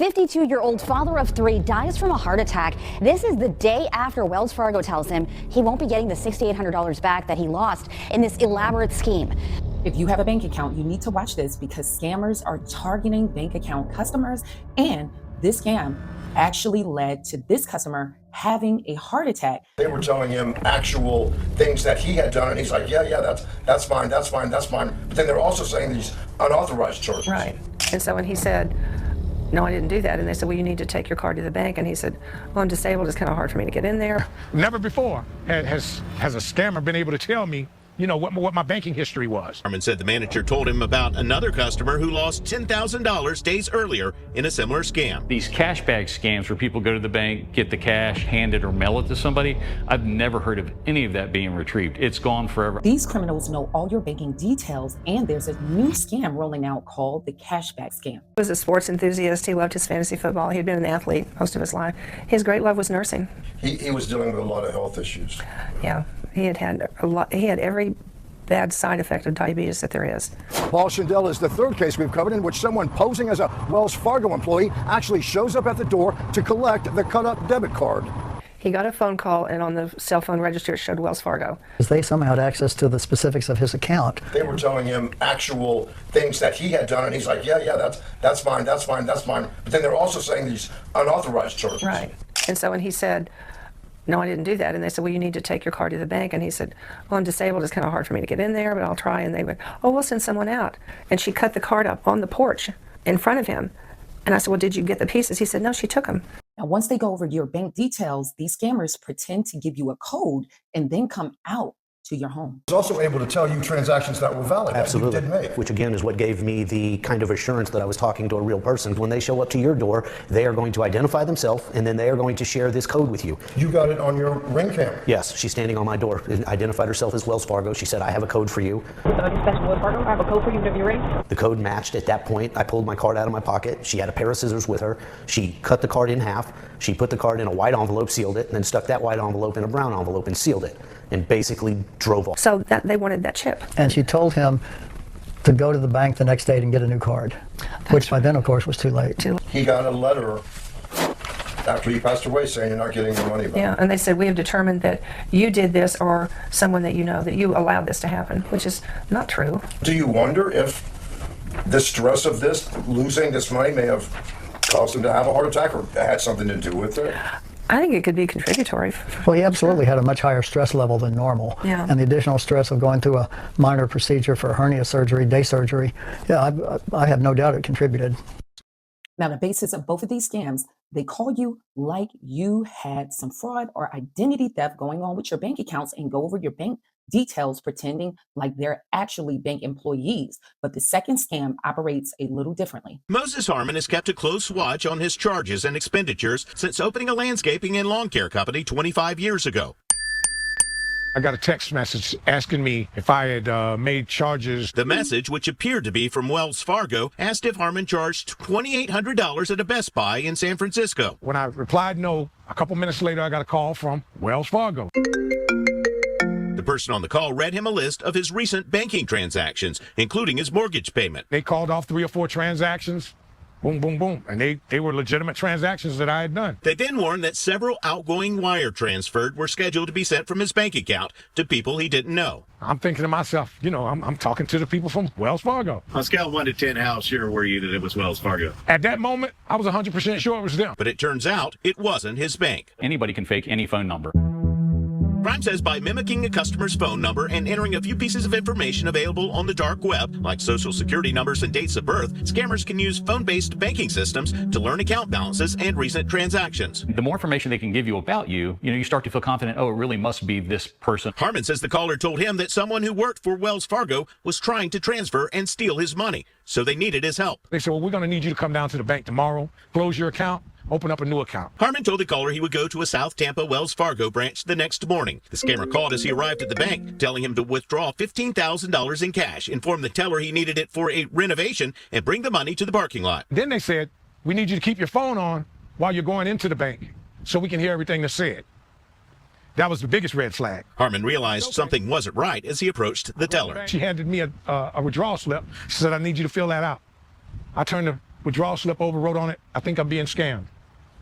52-year-old father of 3 dies from a heart attack. This is the day after Wells Fargo tells him he won't be getting the $6,800 back that he lost in this elaborate scheme. If you have a bank account, you need to watch this because scammers are targeting bank account customers, and this scam actually led to this customer having a heart attack. They were telling him actual things that he had done, and he's like, yeah, that's fine. But then they're also saying these unauthorized charges. Right. And so when he said, no, I didn't do that, and they said, well, you need to take your card to the bank, and he said, well, I'm disabled, it's kind of hard for me to get in there. Never before has a scammer been able to tell me, you know, what my banking history was. Harmon said the manager told him about another customer who lost $10,000 days earlier in a similar scam. These cashback scams where people go to the bank, get the cash, hand it or mail it to somebody, I've never heard of any of that being retrieved. It's gone forever. These criminals know all your banking details, and there's a new scam rolling out called the cashback scam. He was a sports enthusiast. He loved his fantasy football. He had been an athlete most of his life. His great love was nursing. He was dealing with a lot of health issues. Yeah, he had a lot. He had every bad side effect of diabetes that there is. Paul Schindel is the third case we've covered in which someone posing as a Wells Fargo employee actually shows up at the door to collect the cut-up debit card. He got a phone call, and on the cell phone register it showed Wells Fargo. They somehow had access to the specifics of his account. They were telling him actual things that he had done, and he's like, yeah, that's fine. But then they're also saying these unauthorized charges. Right. And so when he said, no, I didn't do that, and they said, well, you need to take your card to the bank, and he said, well, I'm disabled, it's kind of hard for me to get in there, but I'll try. And they went, oh, we'll send someone out. And she cut the card up on the porch in front of him. And I said, well, did you get the pieces? He said, no, she took them. Now, once they go over your bank details, these scammers pretend to give you a code and then come out to your home. He's also able to tell you transactions that were valid. Absolutely. That you did make. Which again is what gave me the kind of assurance that I was talking to a real person. When they show up to your door, they are going to identify themselves, and then they are going to share this code with you. You got it on your Ring camera. Yes, she's standing on my door, identified herself as Wells Fargo. She said, I have a code for you. Wells Fargo, I have a code for you to your ring. The code matched at that point. I pulled my card out of my pocket. She had a pair of scissors with her. She cut the card in half. She put the card in a white envelope, sealed it, and then stuck that white envelope in a brown envelope and sealed it, and basically drove off. So that they wanted that chip. And she told him to go to the bank the next day and get a new card, which by then, of course, was too late. He got a letter after he passed away saying you're not getting your money back. Yeah, and they said, we have determined that you did this, or someone that you know, that you allowed this to happen, which is not true. Do you wonder if the stress of this, losing this money, may have caused him to have a heart attack or had something to do with it? I think it could be contributory. Well, he absolutely had a much higher stress level than normal. Yeah. And the additional stress of going through a minor procedure for hernia surgery, day surgery, yeah, I have no doubt it contributed. Now, the basis of both of these scams, they call you like you had some fraud or identity theft going on with your bank accounts and go over your bank details pretending like they're actually bank employees. But the second scam operates a little differently. Moses Harmon has kept a close watch on his charges and expenditures since opening a landscaping and lawn care company 25 years ago. I got a text message asking me if I had made charges. The message, which appeared to be from Wells Fargo, asked if Harmon charged $2,800 at a Best Buy in San Francisco. When I replied no, a couple minutes later I got a call from Wells Fargo. The person on the call read him a list of his recent banking transactions, including his mortgage payment. They called off 3 or 4 transactions. Boom, boom, boom. And they were legitimate transactions that I had done. They then warned that several outgoing wire transferred were scheduled to be sent from his bank account to people he didn't know. I'm thinking to myself, you know, I'm talking to the people from Wells Fargo. On a scale of 1 to 10, how sure were you that it was Wells Fargo? At that moment, I was 100% sure it was them. But it turns out it wasn't his bank. Anybody can fake any phone number. Crime says by mimicking a customer's phone number and entering a few pieces of information available on the dark web, like social security numbers and dates of birth, scammers can use phone-based banking systems to learn account balances and recent transactions. The more information they can give you about you, you start to feel confident, oh, it really must be this person. Harmon says the caller told him that someone who worked for Wells Fargo was trying to transfer and steal his money, so they needed his help. They said, well, we're going to need you to come down to the bank tomorrow, close your account, open up a new account. Harmon told the caller he would go to a South Tampa Wells Fargo branch the next morning. The scammer called as he arrived at the bank, telling him to withdraw $15,000 in cash, inform the teller he needed it for a renovation, and bring the money to the parking lot. Then they said, we need you to keep your phone on while you're going into the bank so we can hear everything that's said. That was the biggest red flag. Harmon realized something wasn't right as he approached the teller. She handed me a withdrawal slip. She said, I need you to fill that out. I turned the withdrawal slip over, wrote on it, I think I'm being scammed.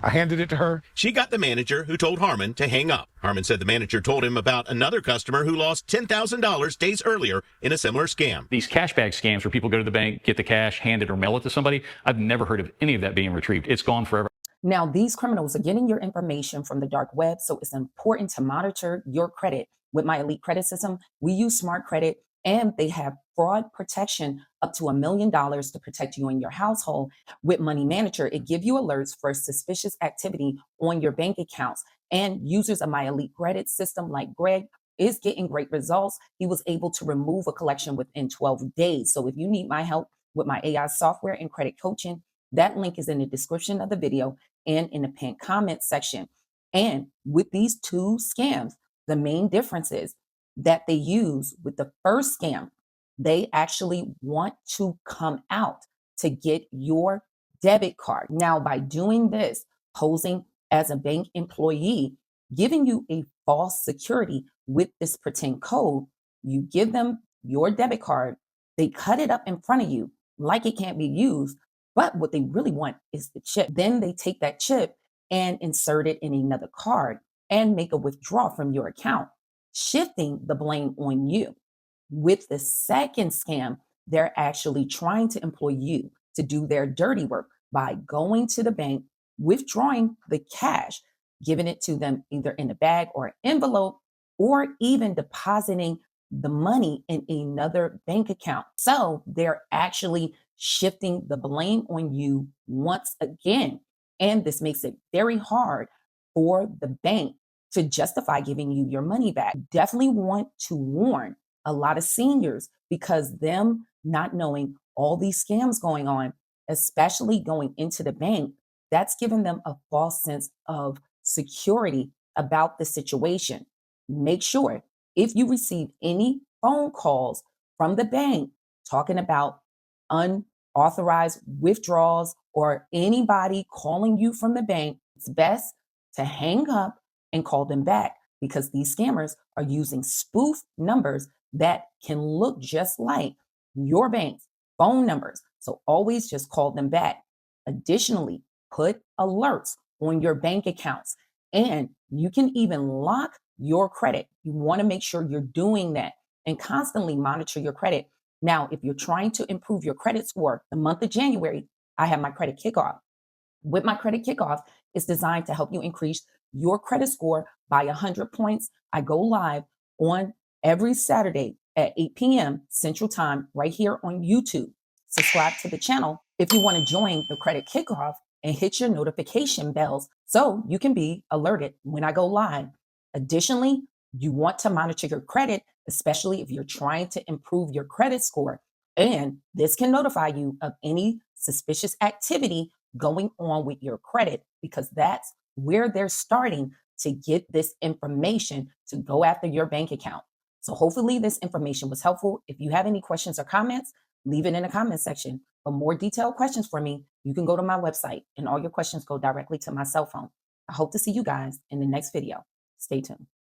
I handed it to her. She got the manager, who told Harmon to hang up. Harmon said the manager told him about another customer who lost $10,000 days earlier in a similar scam. These cashback scams where people go to the bank, get the cash, hand it or mail it to somebody, I've never heard of any of that being retrieved. It's gone forever. Now, these criminals are getting your information from the dark web, so it's important to monitor your credit. With my Elite Credit System, we use smart credit, and they have fraud protection up to $1 million to protect you and your household. With Money Manager, it gives you alerts for suspicious activity on your bank accounts. And users of my Elite Credit System, like Greg, is getting great results. He was able to remove a collection within 12 days. So if you need my help with my AI software and credit coaching, that link is in the description of the video and in the pinned comment section. And with these two scams, the main difference is that they use with the first scam, they actually want to come out to get your debit card. Now, by doing this, posing as a bank employee, giving you a false security with this pretend code, you give them your debit card, they cut it up in front of you like it can't be used, but what they really want is the chip. Then they take that chip and insert it in another card and make a withdrawal from your account, shifting the blame on you. With the second scam, they're actually trying to employ you to do their dirty work by going to the bank, withdrawing the cash, giving it to them either in a bag or envelope, or even depositing the money in another bank account. So they're actually shifting the blame on you once again. And this makes it very hard for the bank to justify giving you your money back. Definitely want to warn a lot of seniors, because them not knowing all these scams going on, especially going into the bank, that's given them a false sense of security about the situation. Make sure if you receive any phone calls from the bank talking about unauthorized withdrawals or anybody calling you from the bank, it's best to hang up and call them back, because these scammers are using spoof numbers that can look just like your bank's phone numbers. So always just call them back. Additionally, put alerts on your bank accounts, and you can even lock your credit. You want to make sure you're doing that and constantly monitor your credit. Now, if you're trying to improve your credit score, the month of January, I have my credit kickoff. With my credit kickoff, it's designed to help you increase your credit score by 100 points. I go live on every Saturday at 8 p.m. Central Time right here on YouTube. Subscribe to the channel if you want to join the credit kickoff and hit your notification bells so you can be alerted when I go live. Additionally, you want to monitor your credit, especially if you're trying to improve your credit score. And this can notify you of any suspicious activity going on with your credit, because that's where they're starting to get this information to go after your bank account. So hopefully this information was helpful. If you have any questions or comments, leave it in the comment section. For more detailed questions for me, you can go to my website and all your questions go directly to my cell phone. I hope to see you guys in the next video. Stay tuned.